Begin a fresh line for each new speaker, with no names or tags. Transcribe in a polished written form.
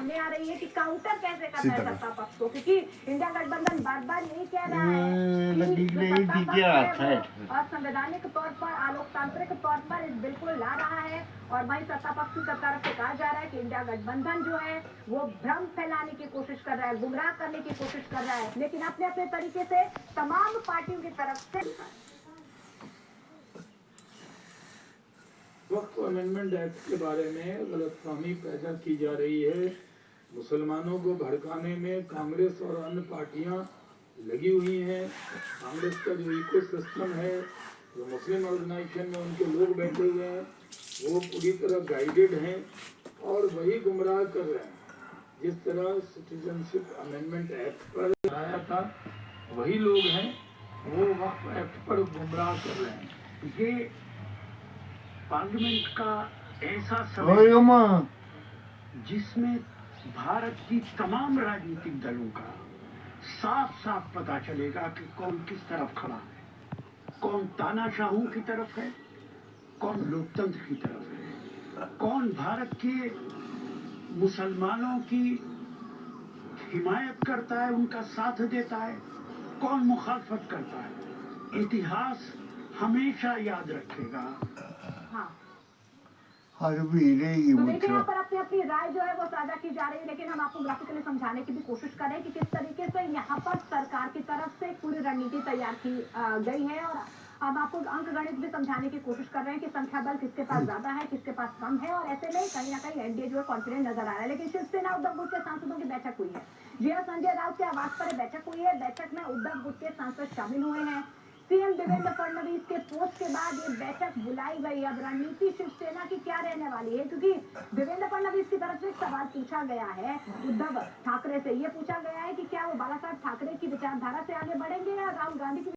सामने आ रही है कि काउंटर कैसे करना है सत्ता पक्ष को, क्योंकि इंडिया गठबंधन बार बार यही कह रहा है कि जो सत्ता पक्ष है वो असंवैधानिक तौर पर, अलोकतांत्रिक तौर पर इस बिल को ला रहा है। और वहीं सत्ता पक्ष की तरफ से कहा जा रहा है कि इंडिया गठबंधन जो है वो भ्रम फैलाने की कोशिश कर रहा है, गुमराह करने की कोशिश कर रहा है, लेकिन अपने अपने तरीके से तमाम पार्टियों की तरफ से
वक्फ अमेंडमेंट एक्ट के बारे में गलतफहमी पैदा की जा रही है। मुसलमानों को भड़काने में कांग्रेस और अन्य पार्टियां लगी हुई हैं। कांग्रेस का जो इको सिस्टम है, जो मुस्लिम ऑर्गेनाइजेशन में उनके लोग बैठे हुए हैं, वो पूरी तरह गाइडेड हैं और वही गुमराह कर रहे हैं। जिस तरह सिटीजनशिप अमेंडमेंट एक्ट पर आया था, वही लोग हैं वो वक्फ एक्ट पर गुमराह कर रहे हैं। ये पार्लियामेंट का ऐसा समय जिसमें भारत की तमाम राजनीतिक दलों का साफ साफ पता चलेगा कि कौन किस तरफ खड़ा है, कौन तानाशाहों की तरफ है, कौन लोकतंत्र की तरफ है, कौन भारत के मुसलमानों की हिमायत करता है, उनका साथ देता है, कौन मुखालफत करता है। इतिहास हमेशा याद रखेगा।
तो देखिए यहाँ पर अपनी अपनी राय जो है वो साझा की जा रही है, लेकिन हम आपको ग्राफिकली समझाने की भी कोशिश कर रहे हैं कि किस तरीके से यहाँ पर सरकार की तरफ से पूरी रणनीति तैयार की गई है। और हम आपको अंक गणित भी समझाने की कोशिश कर रहे हैं कि संख्या बल किसके पास ज्यादा है, किसके पास कम है, और ऐसे में कहीं ना कहीं एनडीए जो है कॉन्फिडेंट नजर आ रहा है। लेकिन शिवसेना उद्धव गुट के सांसदों की बैठक हुई है जी हाँ, संजय राउत के आवास पर बैठक हुई है। बैठक में उद्धव गुट के सांसद शामिल हुए हैं। सीएम देवेंद्र फडणवीस के पोस्ट के बाद ये बैठक बुलाई गई। अब रणनीति शिवसेना की क्या रहने वाली है, क्योंकि देवेंद्र फडणवीस की तरफ से एक सवाल पूछा गया है उद्धव ठाकरे से। ये पूछा गया है कि क्या वो बाला साहब ठाकरे की विचारधारा से आगे बढ़ेंगे या राहुल गांधी की